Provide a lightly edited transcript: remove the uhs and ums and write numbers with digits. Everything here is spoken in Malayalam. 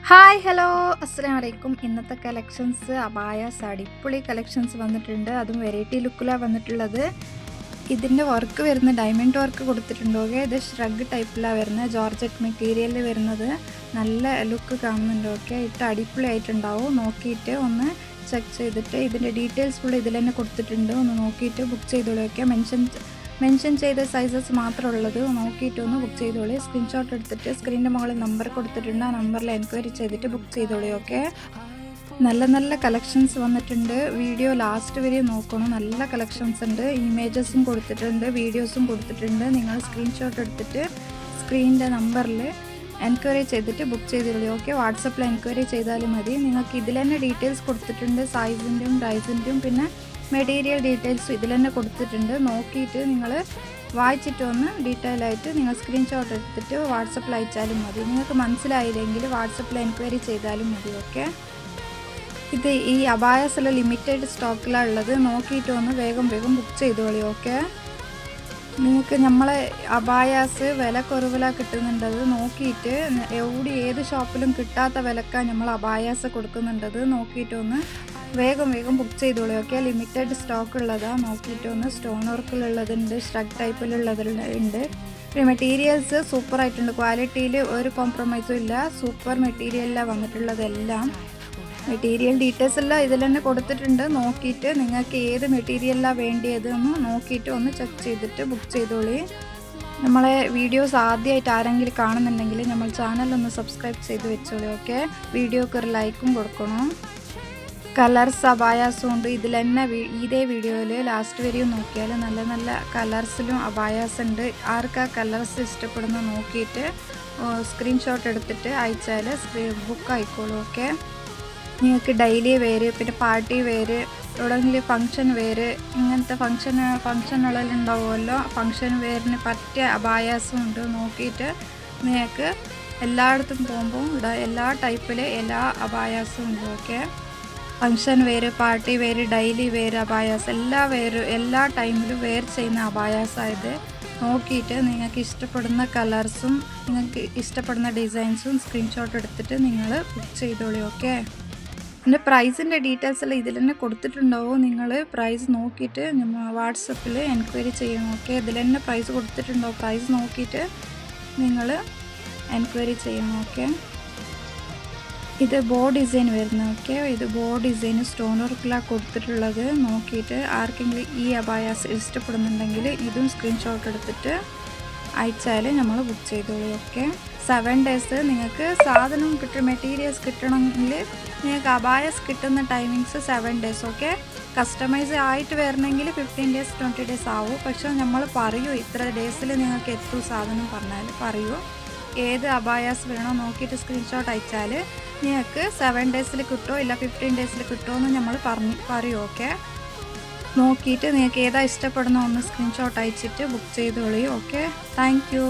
ഹായ് ഹലോ അസ്സലാമു അലൈക്കും. ഇന്നത്തെ കളക്ഷൻസ് അബായാസ് അടിപൊളി കളക്ഷൻസ് വന്നിട്ടുണ്ട്. അതും വെറൈറ്റി ലുക്കിലാണ് വന്നിട്ടുള്ളത്. ഇതിൻ്റെ വർക്ക് വരുന്ന ഡയമണ്ട് വർക്ക് കൊടുത്തിട്ടുണ്ട്. ഓക്കെ, ഇത് ഷ്രഗ് ടൈപ്പിലാണ് വരുന്നത്. ജോർജറ്റ് മെറ്റീരിയലിൽ വരുന്നത് നല്ല ലുക്ക് കാണുന്നുണ്ട്. ഓക്കെ, ഇട്ട് അടിപൊളി ആയിട്ടുണ്ടാവും. നോക്കിയിട്ട് ഒന്ന് ചെക്ക് ചെയ്തിട്ട് ഇതിൻ്റെ ഡീറ്റെയിൽസ് ഫുൾ ഇതിൽ തന്നെ കൊടുത്തിട്ടുണ്ട്. ഒന്ന് നോക്കിയിട്ട് ബുക്ക് ചെയ്തോളൂ. ഓക്കെ, മെൻഷൻ ചെയ്ത സൈസസ് മാത്രമേ ഉള്ളത്. നോക്കിയിട്ട് ഒന്ന് ബുക്ക് ചെയ്തോളൂ. സ്ക്രീൻഷോട്ട് എടുത്തിട്ട് സ്ക്രീനിൻ്റെ മുകളിൽ നമ്പർ കൊടുത്തിട്ടുണ്ട്. ആ നമ്പറിൽ എൻക്വയറി ചെയ്തിട്ട് ബുക്ക് ചെയ്തോളൂ. ഓക്കെ, നല്ല നല്ല കളക്ഷൻസ് വന്നിട്ടുണ്ട്. വീഡിയോ ലാസ്റ്റ് വരെ നോക്കണം. നല്ല കളക്ഷൻസ് ഉണ്ട്. ഇമേജസും കൊടുത്തിട്ടുണ്ട്, വീഡിയോസും കൊടുത്തിട്ടുണ്ട്. നിങ്ങൾ സ്ക്രീൻഷോട്ട് എടുത്തിട്ട് സ്ക്രീനിൻ്റെ നമ്പറിൽ എൻക്വയറി ചെയ്തിട്ട് ബുക്ക് ചെയ്തോളൂ. ഓക്കെ, വാട്സപ്പിൽ എൻക്വയറി ചെയ്താലും മതി. നിങ്ങൾക്ക് ഇതിൽ തന്നെ ഡീറ്റെയിൽസ് കൊടുത്തിട്ടുണ്ട്. സൈസിൻ്റെയും പ്രൈസിൻ്റെയും പിന്നെ മെറ്റീരിയൽ ഡീറ്റെയിൽസും ഇതിൽ തന്നെ കൊടുത്തിട്ടുണ്ട്. നോക്കിയിട്ട് നിങ്ങൾ വായിച്ചിട്ട് ഒന്ന് ഡീറ്റെയിൽ ആയിട്ട് നിങ്ങൾ സ്ക്രീൻഷോട്ട് എടുത്തിട്ട് വാട്സപ്പിൽ അയച്ചാലും മതി. നിങ്ങൾക്ക് മനസ്സിലായില്ലെങ്കിൽ വാട്സപ്പിൽ എൻക്വയറി ചെയ്താലും മതി. ഓക്കെ, ഇത് ഈ അബായാസിൽ ലിമിറ്റഡ് സ്റ്റോക്കിലാണ് ഉള്ളത്. നോക്കിയിട്ട് ഒന്ന് വേഗം ബുക്ക് ചെയ്തോളി. ഓക്കെ, നിങ്ങൾക്ക് നമ്മളെ അബായാസ് വില കുറവിലാണ് കിട്ടുന്നുണ്ടത്. നോക്കിയിട്ട് ഏത് ഷോപ്പിലും കിട്ടാത്ത വിലക്കാണ് നമ്മൾ അബായാസ് കൊടുക്കുന്നുണ്ടത്. നോക്കിയിട്ടൊന്ന് വേഗം ബുക്ക് ചെയ്തോളൂ. ഓക്കെ, ലിമിറ്റഡ് സ്റ്റോക്ക് ഉള്ളതാണ്. നോക്കിയിട്ടൊന്ന് സ്റ്റോൺ വർക്കിലുള്ളതുണ്ട്, ഷ്രഗ് ടൈപ്പിലുള്ളതുണ്ട്. മെറ്റീരിയൽസ് സൂപ്പർ ആയിട്ടുണ്ട്. ക്വാളിറ്റിയിൽ ഒരു കോംപ്രമൈസും ഇല്ല. സൂപ്പർ മെറ്റീരിയലിലാണ് വന്നിട്ടുള്ളതെല്ലാം. മെറ്റീരിയൽ ഡീറ്റെയിൽസ് എല്ലാം ഇതിൽ തന്നെ കൊടുത്തിട്ടുണ്ട്. നോക്കിയിട്ട് നിങ്ങൾക്ക് ഏത് മെറ്റീരിയലാണ് വേണ്ടിയതെന്ന് നോക്കിയിട്ട് ഒന്ന് ചെക്ക് ചെയ്തിട്ട് ബുക്ക് ചെയ്തോളി. നമ്മളെ വീഡിയോസ് ആദ്യമായിട്ട് ആരെങ്കിലും കാണുന്നുണ്ടെങ്കിൽ നമ്മൾ ചാനലൊന്ന് സബ്സ്ക്രൈബ് ചെയ്ത് വെച്ചോളൂ. ഓക്കെ, വീഡിയോക്ക് ഒരു ലൈക്കും കൊടുക്കണം. കളർസ് അബായാസും ഉണ്ട് ഇതിൽ തന്നെ. ഇതേ വീഡിയോയിൽ ലാസ്റ്റ് വരെയും നോക്കിയാൽ നല്ല നല്ല കളേഴ്സിലും അബായാസ് ഉണ്ട്. ആർക്ക് ആ കളേഴ്സ് ഇഷ്ടപ്പെടുന്ന നോക്കിയിട്ട് സ്ക്രീൻഷോട്ട് എടുത്തിട്ട് അയച്ചാൽ ബുക്ക് ആയിക്കോളൂ. ഓക്കെ, നിങ്ങൾക്ക് ഡെയിലി വെയർ പിന്നെ പാർട്ടി വെയർ എവിടെയെങ്കിലും ഫങ്ഷൻ വെയർ ഇങ്ങനത്തെ ഫങ്ഷനുകളിലുണ്ടാവുമല്ലോ, ഫങ്ഷൻ വെയറിന് പറ്റിയ അബായാസും ഉണ്ട്. നോക്കിയിട്ട് നിങ്ങൾക്ക് എല്ലായിടത്തും പോകുമ്പോൾ എല്ലാ ടൈപ്പിലെ എല്ലാ അബായാസും ഉണ്ട്. Okay, function wear, party wear, daily wear അബായാസ് എല്ലാ ടൈമിലും വെയർ ചെയ്യുന്ന അബായാസായത്. നോക്കിയിട്ട് നിങ്ങൾക്ക് ഇഷ്ടപ്പെടുന്ന കളേഴ്സും നിങ്ങൾക്ക് ഇഷ്ടപ്പെടുന്ന ഡിസൈൻസും സ്ക്രീൻഷോട്ട് എടുത്തിട്ട് നിങ്ങൾ ബുക്ക് ചെയ്തോളൂ. ഓക്കെ, പിന്നെ പ്രൈസിൻ്റെ ഡീറ്റെയിൽസ് എല്ലാം ഇതിൽ തന്നെ കൊടുത്തിട്ടുണ്ടാവും. നിങ്ങൾ പ്രൈസ് നോക്കിയിട്ട് വാട്സപ്പിൽ എൻക്വയറി ചെയ്യണം. ഓക്കെ, ഇതിൽ തന്നെ പ്രൈസ് കൊടുത്തിട്ടുണ്ടാവും. പ്രൈസ് നോക്കിയിട്ട് നിങ്ങൾ എൻക്വയറി ചെയ്യണം. ഓക്കെ, ഇത് ബോ ഡിസൈൻ വരുന്നത്. ഓക്കെ, ഇത് ബോ ഡിസൈൻ സ്റ്റോൺ വർക്കിലാണ് കൊടുത്തിട്ടുള്ളത്. നോക്കിയിട്ട് ആർക്കെങ്കിലും ഈ അബായാസ് ഇഷ്ടപ്പെടുന്നുണ്ടെങ്കിൽ ഇതും സ്ക്രീൻഷോട്ട് എടുത്തിട്ട് അയച്ചാൽ നമ്മൾ ബുക്ക് ചെയ്തോളൂ. ഓക്കെ, 7 days നിങ്ങൾക്ക് സാധനം മെറ്റീരിയൽസ് കിട്ടണമെങ്കിൽ നിങ്ങൾക്ക് അബായാസ് കിട്ടുന്ന ടൈമിങ്സ് 7 days. ഓക്കെ, കസ്റ്റമൈസ് ആയിട്ട് വരണമെങ്കിൽ 15 days 20 days ആവും. പക്ഷേ നമ്മൾ പറയൂ ഇത്ര ഡേയ്സിൽ നിങ്ങൾക്ക് എത്തും സാധനം പറഞ്ഞാൽ പറയൂ. ഏത് അബായാസ് വേണോ നോക്കിയിട്ട് സ്ക്രീൻഷോട്ട് അയച്ചാൽ നിങ്ങൾക്ക് 7 days കിട്ടുമോ ഇല്ല 15 days കിട്ടുമോ എന്ന് നമ്മൾ പറയൂ. ഓക്കെ, നോക്കിയിട്ട് നിങ്ങൾക്ക് ഏതാ ഇഷ്ടപ്പെടുന്ന ഒന്ന് സ്ക്രീൻഷോട്ട് അയച്ചിട്ട് ബുക്ക് ചെയ്തോളൂ. Okay, thank you.